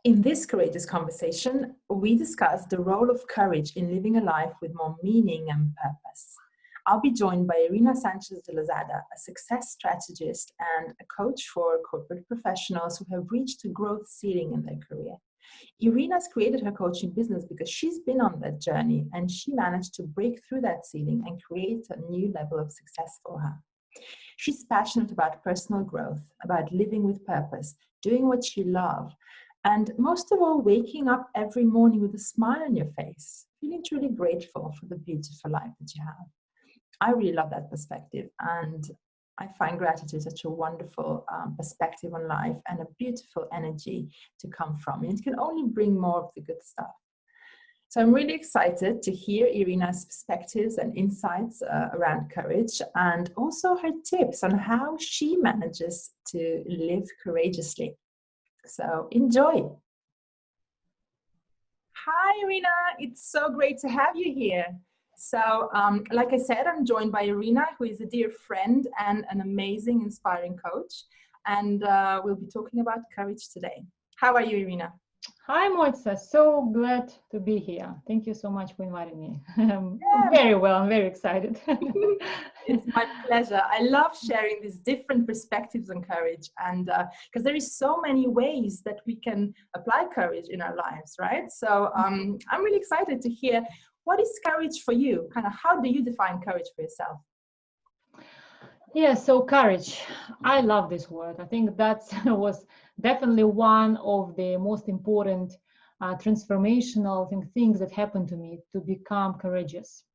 In this courageous conversation, we discuss the role of courage in living a life with more meaning and purpose. I'll be joined by Irina Sanchez de Lozada, a success strategist and a coach for corporate professionals who have reached a growth ceiling in their career. Irina's created her coaching business because she's been on that journey and she managed to break through that ceiling and create a new level of success for her. She's passionate about personal growth, about living with purpose, doing what you love, and most of all, waking up every morning with a smile on your face, feeling truly grateful for the beautiful life that you have. I really love that perspective, and I find gratitude such a wonderful perspective on life and a beautiful energy to come from. And it can only bring more of the good stuff. So I'm really excited to hear Irina's perspectives and insights around courage, and also her tips on how she manages to live courageously. So enjoy. Hi, Irina. It's so great to have you here. So, like I said, I'm joined by Irina, who is a dear friend and an amazing, inspiring coach. And we'll be talking about courage today. How are you, Irina? Hi, Moitza. So glad to be here. Thank you so much for inviting me. Very well. I'm very excited. It's my pleasure. I love sharing these different perspectives on courage, and because there is so many ways that we can apply courage in our lives, right? So I'm really excited to hear, what is courage for you? Kind of, how do you define courage for yourself? Yeah, so courage. I love this word. I think that was definitely one of the most important transformational things that happened to me to become courageous.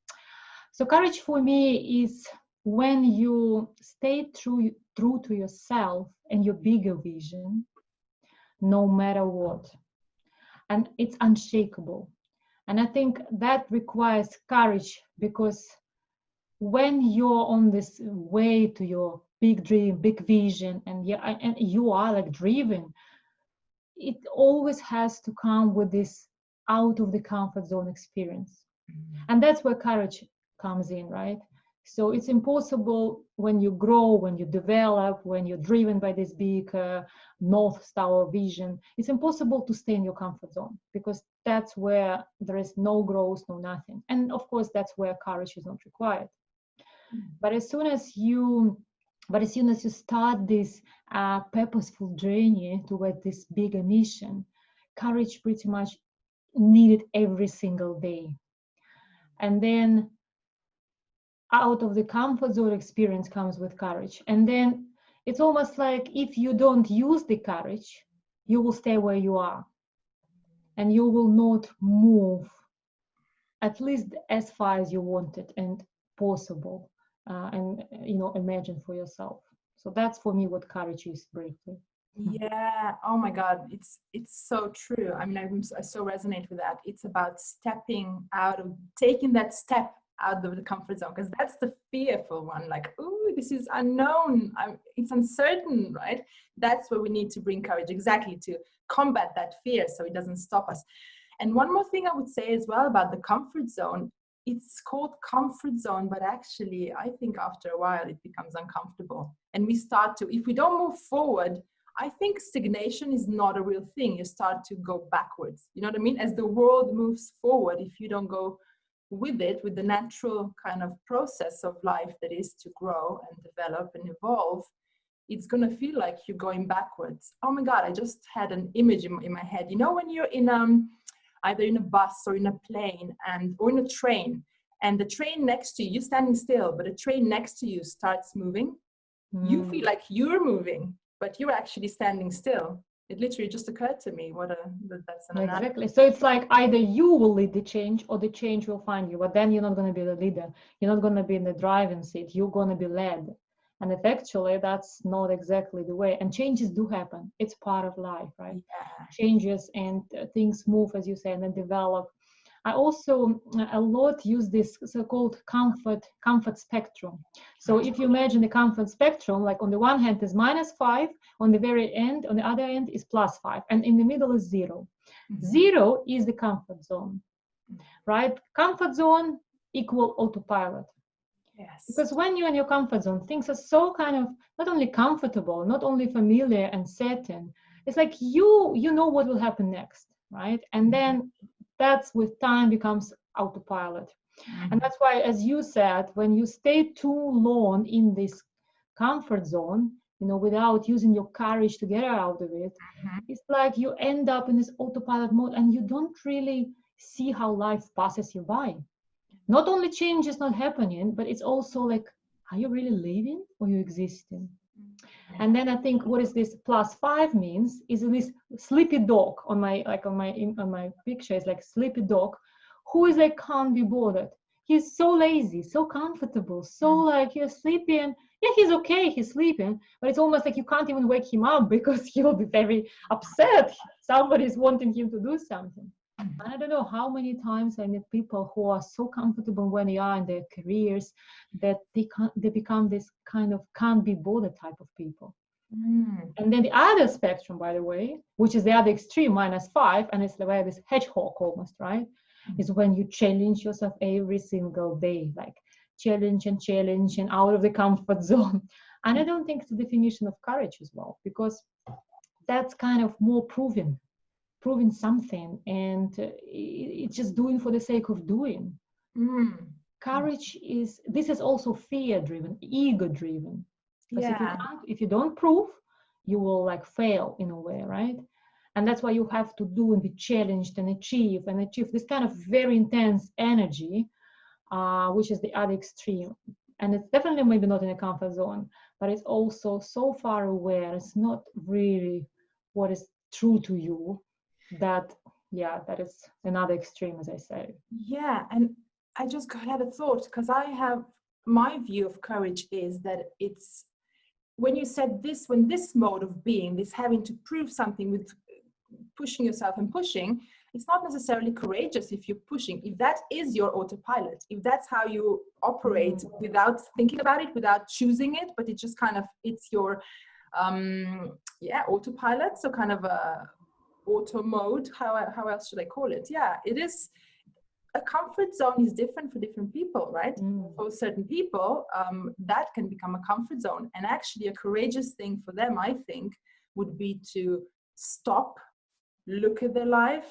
So courage for me is when you stay true to yourself and your bigger vision, no matter what. And it's unshakable. And I think that requires courage, because when you're on this way to your big dream, big vision, and you are like driven, it always has to come with this out of the comfort zone experience. And that's where courage comes in, right? So it's impossible when you grow, when you develop, when you're driven by this big North Star vision, it's impossible to stay in your comfort zone, because that's where there is no growth, no nothing. And of course, that's where courage is not required. But as soon as you start this purposeful journey toward this bigger mission, courage pretty much needed every single day. And then out of the comfort zone experience comes with courage. And then it's almost like if you don't use the courage, you will stay where you are. And you will not move at least as far as you wanted and possible. And imagine for yourself. So that's for me what courage is, briefly. Yeah. Oh my God. It's so true. I mean, I so resonate with that. It's about taking that step out of the comfort zone, because that's the fearful one. Like, oh, this is unknown. It's uncertain, right? That's where we need to bring courage, exactly, to combat that fear so it doesn't stop us. And one more thing I would say as well about the comfort zone. It's called comfort zone, but actually, I think after a while it becomes uncomfortable. And we start to, if we don't move forward, I think stagnation is not a real thing. You start to go backwards. You know what I mean? As the world moves forward, if you don't go with it, with the natural kind of process of life that is to grow and develop and evolve, it's going to feel like you're going backwards. Oh my God, I just had an image in my head. You know, when you're in either in a bus or in a plane or in a train, and the train next to you, you're standing still, but the train next to you starts moving. You feel like you're moving, but you're actually standing still. It literally just occurred to me. That's an analogy. Exactly. So it's like either you will lead the change or the change will find you, but then you're not going to be the leader. You're not going to be in the driving seat. You're going to be led. And actually, that's not exactly the way. And changes do happen. It's part of life, right? Yeah. Changes and things move, as you say, and then develop. I also a lot use this so-called comfort spectrum. So if you imagine the comfort spectrum, like on the one hand is -5, on the very end, on the other end is +5, and in the middle is 0. Mm-hmm. 0 is the comfort zone, right? Comfort zone equal autopilot. Yes. Because when you're in your comfort zone, things are so kind of not only comfortable, not only familiar and certain, it's like you know what will happen next, right? And then that's with time becomes autopilot. And that's why, as you said, when you stay too long in this comfort zone, without using your courage to get out of it, it's like you end up in this autopilot mode and you don't really see how life passes you by. Not only change is not happening, but it's also like, are you really living or you existing? And then I think what is this +5 means is this sleepy dog on my picture is like sleepy dog who is like can't be bothered. He's so lazy, so comfortable, so like you're sleeping. Yeah, he's okay, he's sleeping, but it's almost like you can't even wake him up because he will be very upset. Somebody's wanting him to do something. And I don't know how many times I meet people who are so comfortable when they are in their careers that they become this kind of can't be bothered type of people. And then the other spectrum, by the way, which is the other extreme, -5, and it's the way this hedgehog almost, right? Is when you challenge yourself every single day, like challenge and out of the comfort zone. And I don't think it's the definition of courage as well, because that's kind of more proving something, and it's just doing for the sake of doing. Courage this is also fear driven, ego driven. Because if you don't prove, you will like fail in a way, right? And that's why you have to do and be challenged and achieve this kind of very intense energy, which is the other extreme. And it's definitely maybe not in a comfort zone, but it's also so far away. It's not really what is true to you. That is another extreme, as I say. Yeah, and I just had a thought, because my view of courage is that it's when you said this, when this mode of being, this having to prove something with pushing yourself and pushing, it's not necessarily courageous if you're pushing. If that is your autopilot, if that's how you operate without thinking about it, without choosing it, but it just kind of, it's your autopilot, so kind of a auto mode, how else should I call it? Yeah, it is. A comfort zone is different for different people, right? For certain people, that can become a comfort zone. And actually a courageous thing for them, I think, would be to stop, look at their life,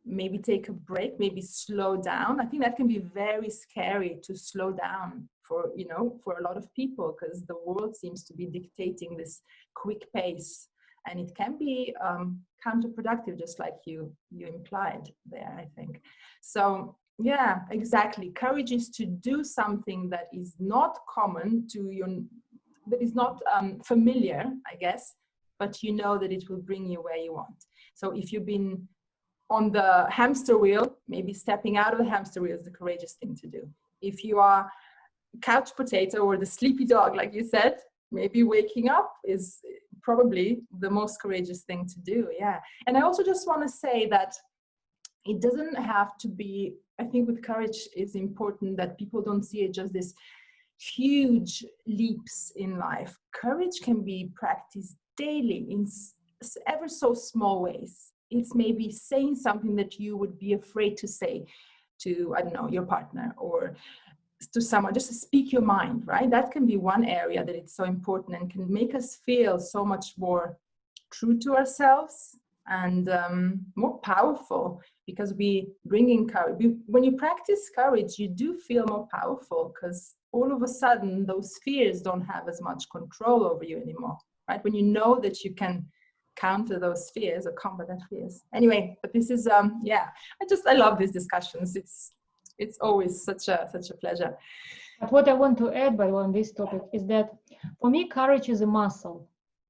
maybe take a break, maybe slow down. I think that can be very scary, to slow down for a lot of people, because the world seems to be dictating this quick pace. And it can be counterproductive, just like you implied there, I think. So yeah, exactly. Courage is to do something that is not common to you, that is not familiar, I guess, but you know that it will bring you where you want. So if you've been on the hamster wheel, maybe stepping out of the hamster wheel is the courageous thing to do. If you are couch potato or the sleepy dog, like you said, maybe waking up is probably the most courageous thing to do. Yeah. And I also just want to say that it doesn't have to be, I think with courage it's important that people don't see it just this huge leaps in life. Courage can be practiced daily in ever so small ways. It's maybe saying something that you would be afraid to say to, I don't know, your partner, or to someone, just to speak your mind, right? That can be one area that it's so important and can make us feel so much more true to ourselves and more powerful, because we bring in courage. When you practice courage, you do feel more powerful, because all of a sudden those fears don't have as much control over you anymore, right? When you know that you can counter those fears or combat that fears. Anyway, but this is I love these discussions. It's always such a pleasure. But what I want to add, by the way, on this topic is that for me, courage is a muscle.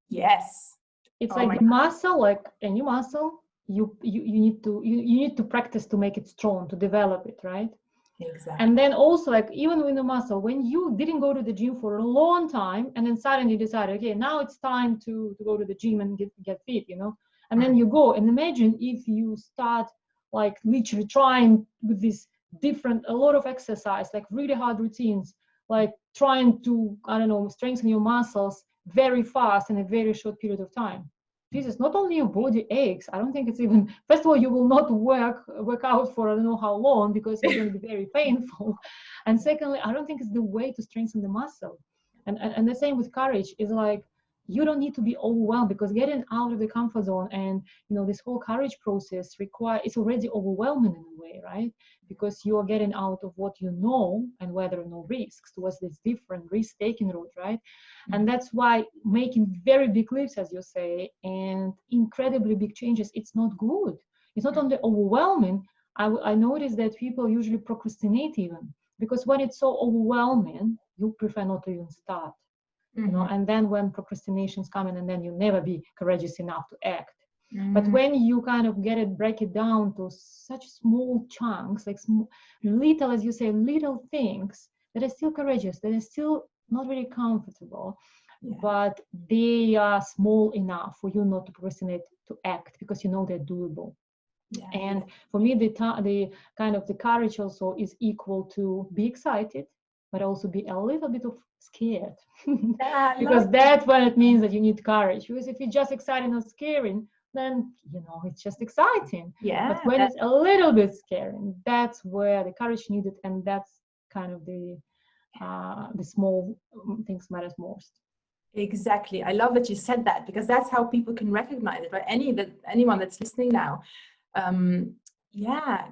Yes. It's like the muscle, like any muscle, you need to practice to make it strong, to develop it, right? Exactly. And then also, like even with the muscle, when you didn't go to the gym for a long time and then suddenly decide, okay, now it's time to go to the gym and get fit, and then you go, and imagine if you start like literally trying with this a lot of exercise, like really hard routines, like trying to, I don't know, strengthen your muscles very fast in a very short period of time. Jesus, not only your body aches, I don't think it's even, first of all, you will not work out for I don't know how long, because it's going to be very painful. And secondly, I don't think it's the way to strengthen the muscle. And the same with courage is like, you don't need to be overwhelmed, because getting out of the comfort zone and this whole courage process it's already overwhelming in a way, right? Because you are getting out of what you know and where there are no risks towards this different risk-taking route, right? And that's why making very big leaps, as you say, and incredibly big changes, it's not good. It's not only overwhelming. I noticed that people usually procrastinate even, because when it's so overwhelming, you prefer not to even start. And then when procrastinations come in, and then you never be courageous enough to act. But when you kind of break it down to such small chunks, like little, as you say, little things that are still courageous, that are still not really comfortable, but they are small enough for you not to procrastinate, to act, because they're doable. And for me, the kind of the courage also is equal to be excited, but also be a little bit of scared. Because that's when it means that you need courage. Because if you're just excited, not scaring, then it's just exciting. But when it's a little bit scaring, that's where the courage needed, and that's kind of the small things matters most. Exactly. I love that you said that, because that's how people can recognize it, right? Anyone that's listening now.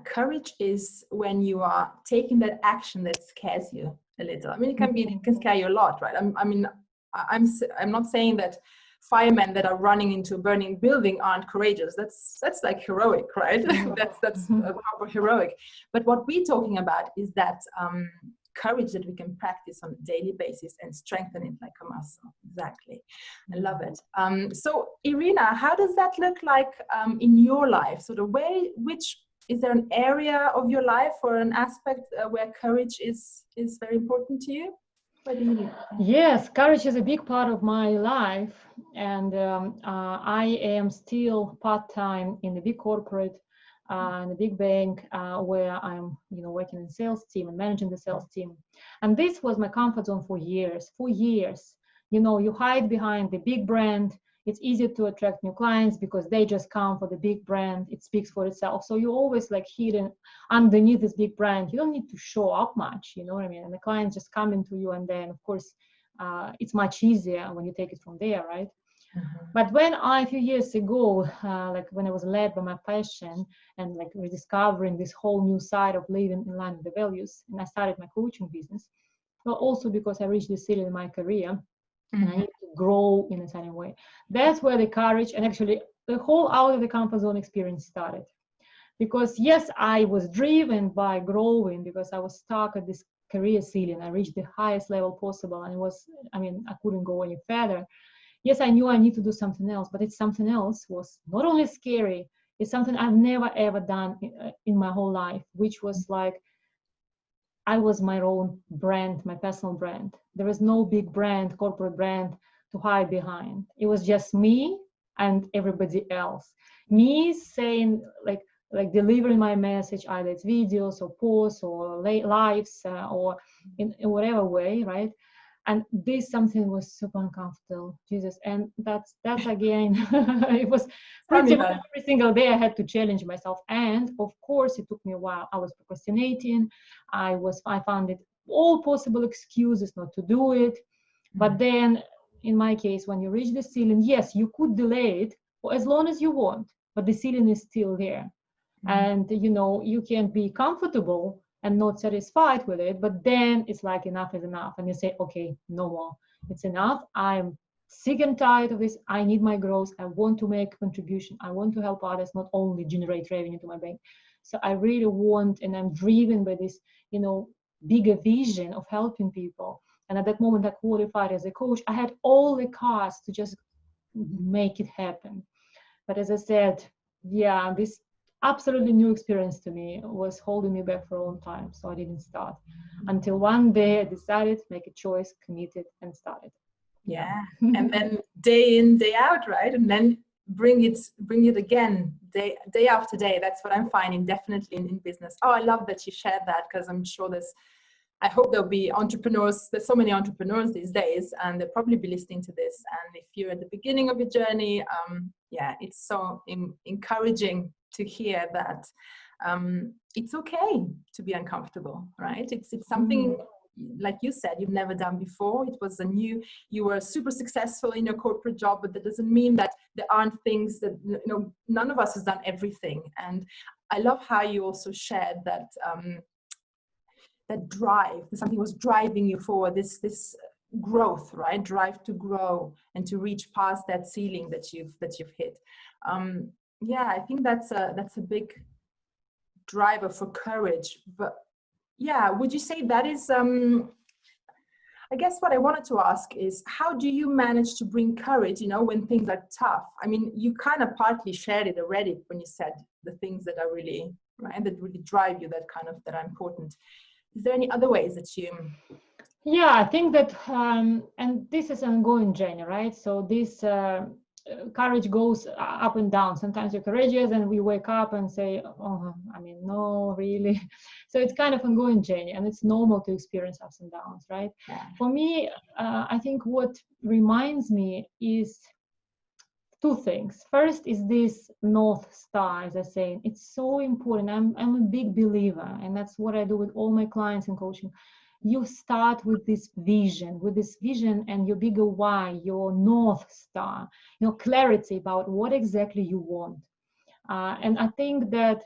Courage is when you are taking that action that scares you a little. I mean, it can scare you a lot, right? I'm not saying that firemen that are running into a burning building aren't courageous. That's like heroic, right? that's proper heroic. But what we're talking about is that courage that we can practice on a daily basis and strengthen it like a muscle. Exactly. I love it. So Irina, how does that look like in your life? So is there an area of your life or an aspect where courage is very important to you? What do you need? Yes, courage is a big part of my life, and I am still part-time in a big corporate, in a big bank, where I'm, working in sales team and managing the sales team. And this was my comfort zone for years. You hide behind the big brand. It's easier to attract new clients because they just come for the big brand. It speaks for itself. So you always like hidden underneath this big brand. You don't need to show up much, you know what I mean? And the clients just come into you, and then of course, it's much easier when you take it from there, right? But when a few years ago, like when I was led by my passion and like rediscovering this whole new side of living in line with the values, and I started my coaching business, well, also because I reached this ceiling in my career, and I need to grow in a certain way. That's where the courage and actually the whole out of the comfort zone experience started. Because yes, I was driven by growing, because I was stuck at this career ceiling. I reached the highest level possible, and I couldn't go any further. Yes, I knew I need to do something else, but it's something else was not only scary, it's something I've never ever done in my whole life, which was like, I was my own brand, my personal brand. There was no big brand, corporate brand to hide behind. It was just me and everybody else. Me saying like delivering my message, either it's videos or posts or lives or in whatever way, right? And this something was super uncomfortable, Jesus. And that's again, it was pretty much every single day I had to challenge myself. And of course, it took me a while. I was procrastinating. I found it all possible excuses not to do it. But then in my case, when you reach the ceiling, yes, you could delay it for as long as you want, but the ceiling is still there. And, you can be comfortable and not satisfied with it, but then it's like enough is enough, and you say, okay, no more, it's enough. I'm sick and tired of this. I need my growth. I want to make a contribution. I want to help others, not only generate revenue to my bank. So I really want, and I'm driven by this bigger vision of helping people. And at that moment I qualified as a coach. I had all the cards to just make it happen. But as I said, this absolutely new experience to me was holding me back for a long time. So I didn't start until one day I decided to make a choice, committed, and started. And then day in, day out, right? And then bring it again day after day. That's what I'm finding definitely in business. Oh, I love that you shared that, because I'm sure I hope there'll be entrepreneurs. There's so many entrepreneurs these days, and they'll probably be listening to this. And if you're at the beginning of your journey, it's so encouraging to hear that it's okay to be uncomfortable, right? It's something like you said, you've never done before. It was you were super successful in your corporate job, but that doesn't mean that there aren't things that, none of us has done everything. And I love how you also shared that that drive, something was driving you forward, this growth, right? Drive to grow and to reach past that ceiling that you've hit. Yeah, I think that's a big driver for courage. But yeah, would you say that is I guess what I wanted to ask is, how do you manage to bring courage, when things are tough? I mean, you kind of partly shared it already when you said the things that are really, right, that really drive you, that are important. Is there any other ways that you... Yeah, I think that, and this is an ongoing journey, right? So this courage goes up and down. Sometimes you're courageous and we wake up and say, oh, I mean, no, really. So it's kind of an ongoing journey, and it's normal to experience ups and downs, right? Yeah. For me, I think what reminds me is two things. First is this North Star, as I say. It's so important. I'm a big believer, and that's what I do with all my clients in coaching. You start with this vision and your bigger why, your North Star, clarity about what exactly you want. And I think that,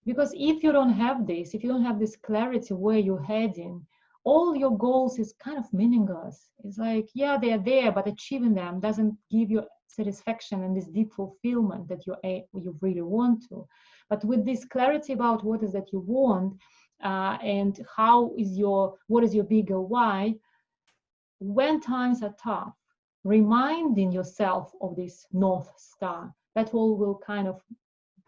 because if you don't have this clarity where you're heading, all your goals is kind of meaningless. It's like, yeah, they are there, but achieving them doesn't give you satisfaction and this deep fulfillment that you really want to. But with this clarity about what is that you want, and what is your bigger why, when times are tough, reminding yourself of this North Star, that will kind of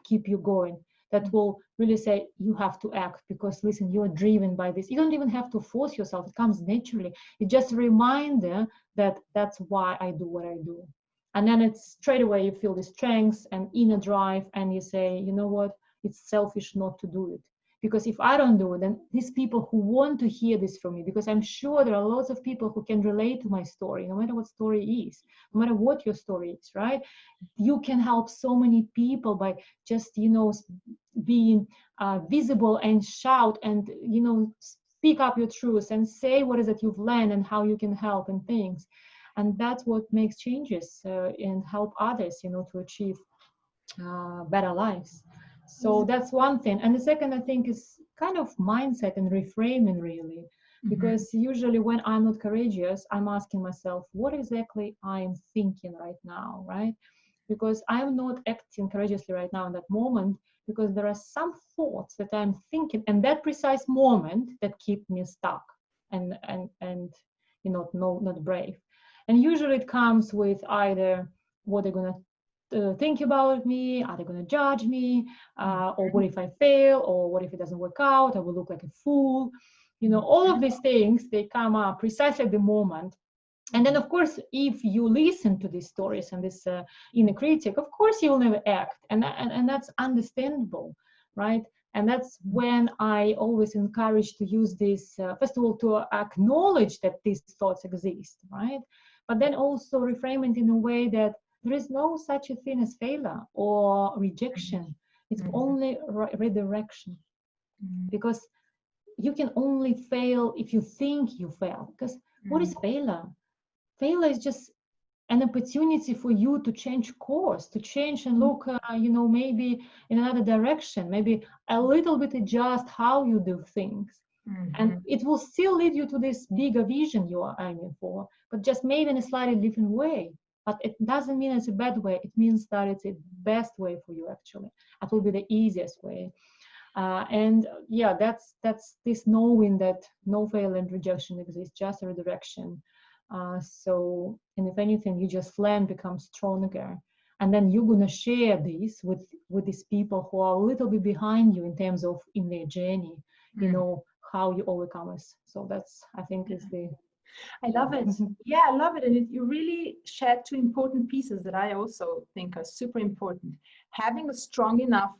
keep you going. That will really say you have to act, because listen, you are driven by this. You don't even have to force yourself. It comes naturally. It's just a reminder that that's why I do what I do. And then it's straight away you feel the strength and inner drive, and you say, you know what, it's selfish not to do it. Because if I don't do it, then these people who want to hear this from me, because I'm sure there are lots of people who can relate to my story, no matter what story is, no matter what your story is, right? You can help so many people by just, being visible and shout and, speak up your truth and say what is it you've learned and how you can help and things. And that's what makes changes and help others, to achieve better lives. So that's one thing. And the second, I think, is kind of mindset and reframing, really. Because usually when I'm not courageous, I'm asking myself, what exactly I'm thinking right now, right? Because I'm not acting courageously right now in that moment, because there are some thoughts that I'm thinking in that precise moment that keep me stuck and not brave. And usually it comes with either what they're going to think about me, are they going to judge me, or what if I fail, or what if it doesn't work out, I will look like a fool. All of these things, they come up precisely at the moment. And then, of course, if you listen to these stories and this inner critic, of course you will never act, and that's understandable, right? And that's when I always encourage to use this, first of all, to acknowledge that these thoughts exist, right? But then also reframe it in a way that there is no such a thing as failure or rejection. It's only redirection. Because you can only fail if you think you fail. Because what is failure? Failure is just an opportunity for you to change course, to change and look, maybe in another direction, maybe a little bit adjust how you do things. And it will still lead you to this bigger vision you are aiming for, but just maybe in a slightly different way. But it doesn't mean it's a bad way. It means that it's the best way for you, actually. It will be the easiest way. And yeah, that's this knowing that no failure and rejection exists, just a redirection. So, and if anything, you just learn, become stronger. And then you're going to share this with these people who are a little bit behind you in terms of in their journey, how you overcome it. So that's, I think, is the... I love it. Yeah, I love it. And you really shared two important pieces that I also think are super important. Having a strong enough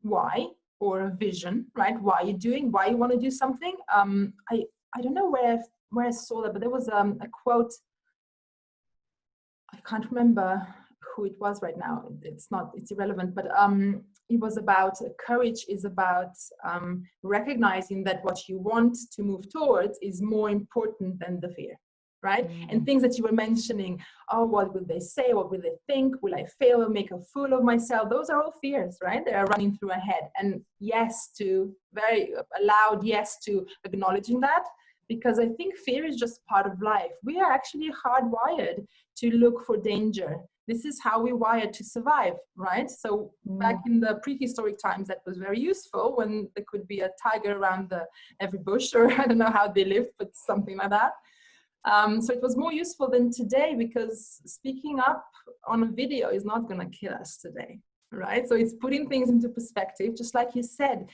why, or a vision, right? Why you want to do something. I don't know where I saw that, but there was a quote. I can't remember who it was right now. It's irrelevant, but it was about courage is about recognizing that what you want to move towards is more important than the fear, right? And things that you were mentioning, oh, what will they say? What will they think? Will I fail or make a fool of myself? Those are all fears, right? They are running through our head. And yes, to very a loud yes to acknowledging that, because I think fear is just part of life. We are actually hardwired to look for danger. This is how we wired to survive, right? So back in the prehistoric times, that was very useful when there could be a tiger around every bush, or I don't know how they lived, but something like that. So it was more useful than today, because speaking up on a video is not going to kill us today, right? So it's putting things into perspective, just like you said,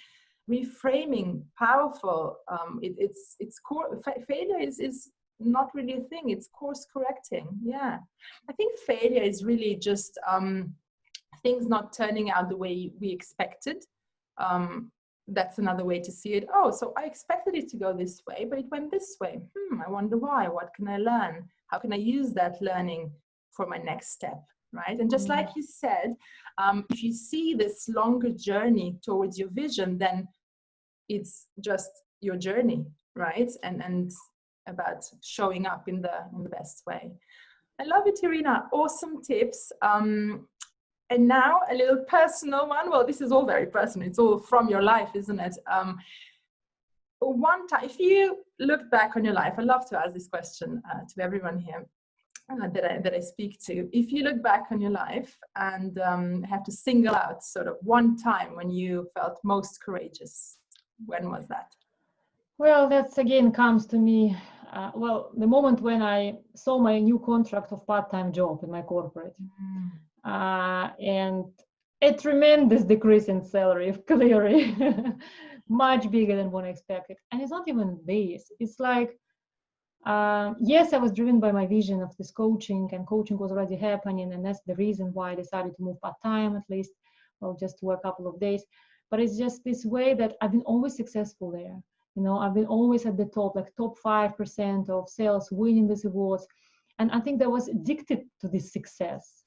reframing, powerful. It's core. Failure is not really a thing. It's course correcting. Yeah, I think failure is really just things not turning out the way we expected. That's another way to see it. Oh, so I expected it to go this way, but it went this way. I wonder why. What can I learn? How can I use that learning for my next step, right? And just like you said, if you see this longer journey towards your vision, then it's just your journey, right? And about showing up in the best way. I love it, Irina. Awesome tips. And now a little personal one. Well, this is all very personal. It's all from your life, isn't it? One time, if you look back on your life, I love to ask this question to everyone here that I speak to. If you look back on your life and have to single out sort of one time when you felt most courageous, when was that? Well, that's again comes to me. Well, the moment when I saw my new contract of part-time job in my corporate, and a tremendous decrease in salary, clearly, much bigger than what I expected. And it's not even this. It's like, yes, I was driven by my vision of this coaching, and coaching was already happening, and that's the reason why I decided to move part-time, at least, well, just to work a couple of days. But it's just this way that I've been always successful there. You know, I've been always at the top, like top 5% of sales, winning these awards. And I think I was addicted to this success.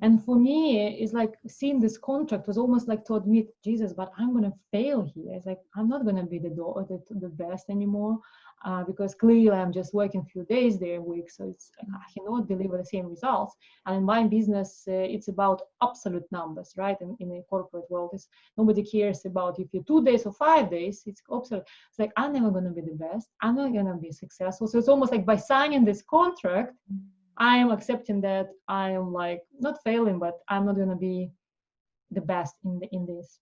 And for me, it's like seeing this contract was almost like to admit, Jesus, but I'm going to fail here. It's like, I'm not going to be the best anymore, because clearly I'm just working a few days there a week. So I cannot deliver the same results. And in my business, it's about absolute numbers, right? And in the corporate world, nobody cares about if you're 2 days or 5 days. It's absolute. It's like, I'm never going to be the best. I'm not going to be successful. So it's almost like by signing this contract, I am accepting that I am like not failing, but I'm not going to be the best in this.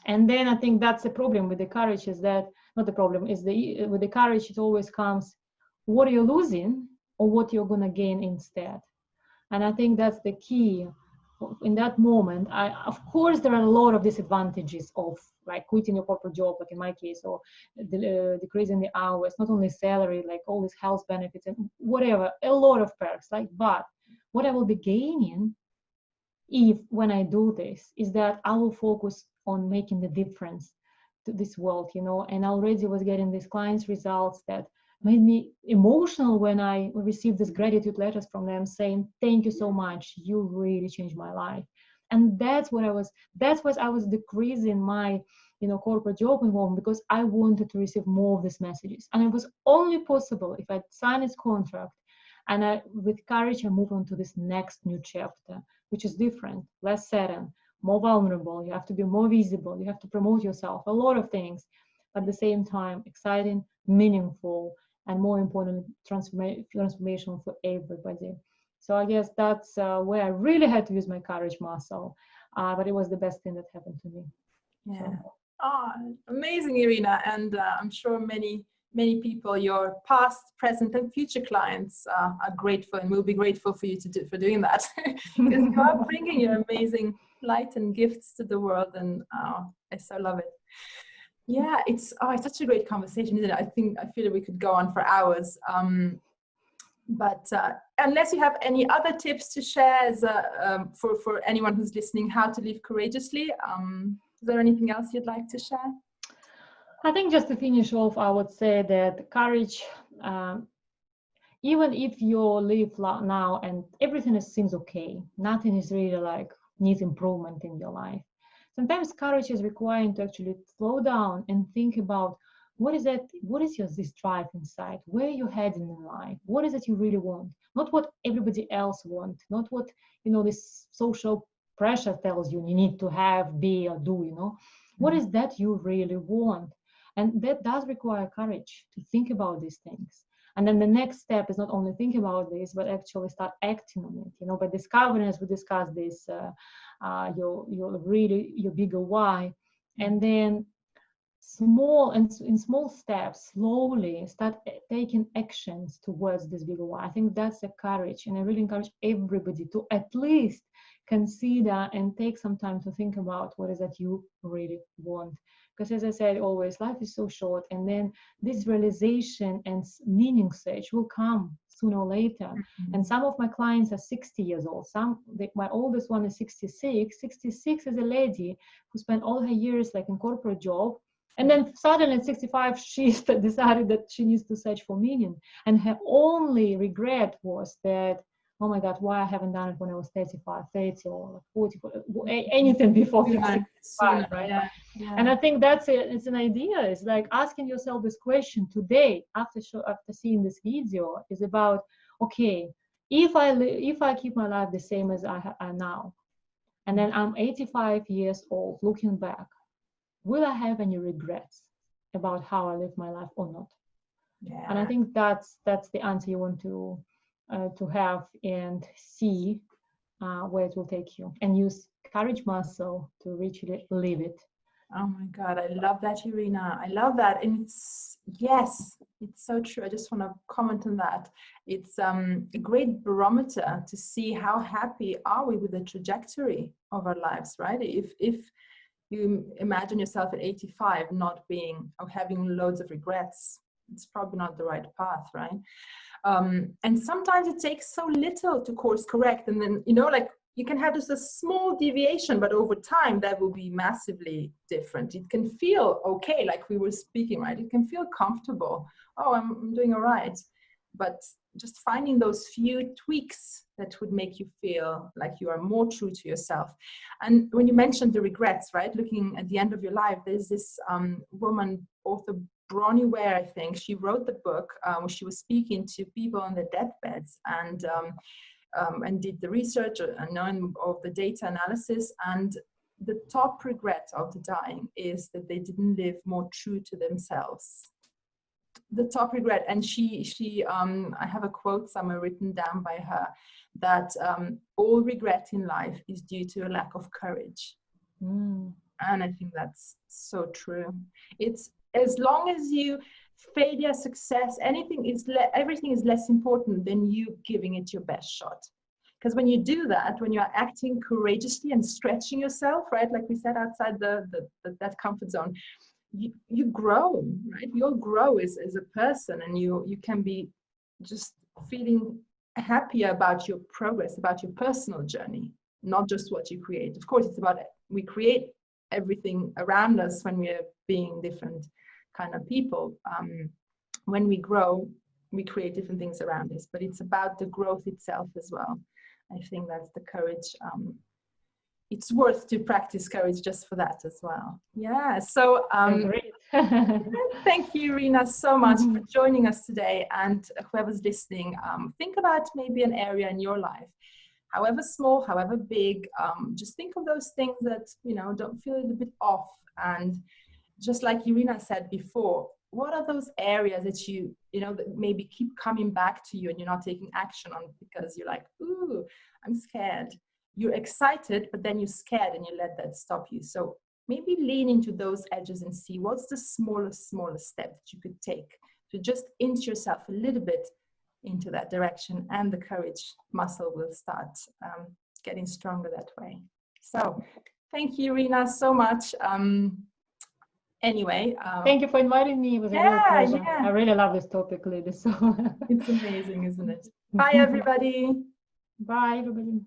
And then I think that's the problem with the courage, is that not the problem is with the courage, it always comes, what are you losing or what you're going to gain instead? And I think that's the key. In that moment, of course, there are a lot of disadvantages of like quitting your corporate job, like in my case, or decreasing the hours, not only salary, like all these health benefits and whatever, a lot of perks. Like, but what I will be gaining when I do this is that I will focus on making the difference to this world, you know. And I already was getting these clients' results that made me emotional when I received these gratitude letters from them saying, thank you so much, you really changed my life. And that's what I was decreasing my, you know, corporate job involvement, because I wanted to receive more of these messages. And it was only possible if I signed this contract and with courage, I move on to this next new chapter, which is different, less certain, more vulnerable. You have to be more visible. You have to promote yourself, a lot of things, but at the same time, exciting, meaningful, and more important, transformational for everybody. So I guess that's where I really had to use my courage muscle, but it was the best thing that happened to me. Yeah. So. Oh, amazing, Irina. And I'm sure many people, your past, present, and future clients are grateful and will be grateful for you for doing that, because you are bringing your amazing light and gifts to the world, and I so love it. Yeah, it's such a great conversation, isn't it? I feel that we could go on for hours. But unless you have any other tips to share as for anyone who's listening, how to live courageously, is there anything else you'd like to share? I think just to finish off, I would say that courage, even if you live now and everything seems okay, nothing is really like needs improvement in your life. sometimes courage is requiring to actually slow down and think about what is this drive inside, where you're heading in life, what is it you really want, not what everybody else wants, not what this social pressure tells you need to have, be, or do. What is that you really want? And that does require courage to think about these things. And then the next step is not only think about this, but actually start acting on it. By discovering, as we discussed this, your bigger why, and then in small steps, slowly start taking actions towards this bigger why. I think that's the courage, and I really encourage everybody to at least consider and take some time to think about what is that you really want. Because as I said, always, life is so short, and then this realization and meaning search will come sooner or later. Mm-hmm. And some of my clients are 60 years old. My oldest one is 66. 66 is a lady who spent all her years like in corporate job. And then suddenly at 65, she decided that she needs to search for meaning. And her only regret was that, oh my God, why I haven't done it when I was 35, 30 or 40, anything before 65, right? Yeah. Yeah. And I think it's an idea. It's like asking yourself this question today, after seeing this video, is about, okay, if I keep my life the same as I am now, and then I'm 85 years old, looking back, will I have any regrets about how I live my life or not? Yeah. And I think that's the answer you want to have, and see where it will take you, and use courage muscle to really live it. Oh my God, I love that, Irina. I love that. And it's so true. I just want to comment on that. It's a great barometer to see how happy are we with the trajectory of our lives, right? If you imagine yourself at 85 not having loads of regrets, it's probably not the right path, right? And sometimes it takes so little to course correct, and then you can have just a small deviation, but over time that will be massively different. It can feel okay, like we were speaking, right? It can feel comfortable. Oh, I'm doing all right. But just finding those few tweaks that would make you feel like you are more true to yourself. And when you mentioned the regrets, right? Looking at the end of your life, there's this woman, author Bronnie Ware, I think. She wrote the book where she was speaking to people on their deathbeds, and did the research and knowing of the data analysis. And the top regret of the dying is that they didn't live more true to themselves. The top regret. And she I have a quote somewhere written down by her that all regret in life is due to a lack of courage. And I think that's so true. It's as long as failure, success, everything is less important than you giving it your best shot. Because when you do that, when you are acting courageously and stretching yourself, right, like we said, outside that comfort zone, you grow, right? You'll grow as a person, and you can be just feeling happier about your progress, about your personal journey, not just what you create. Of course, it's about we create everything around us when we're being different kind of people. When we grow, we create different things around us, but it's about the growth itself as well. I think that's the courage. It's worth to practice courage just for that as well. Yeah. So thank you, Irina, so much for joining us today. And whoever's listening, think about maybe an area in your life, however small, however big. Just think of those things that don't feel a little bit off. And just like Irina said before, what are those areas that you that maybe keep coming back to you and you're not taking action on because you're like, ooh, I'm scared. You're excited, but then you're scared and you let that stop you. So maybe lean into those edges and see what's the smallest step that you could take to just inch yourself a little bit into that direction, and the courage muscle will start getting stronger that way. So thank you, Irina, so much. Anyway, thank you for inviting me. It was a real pleasure. Yeah. I really love this topic, ladies. So it's amazing, isn't it? Bye, everybody. Bye, everybody.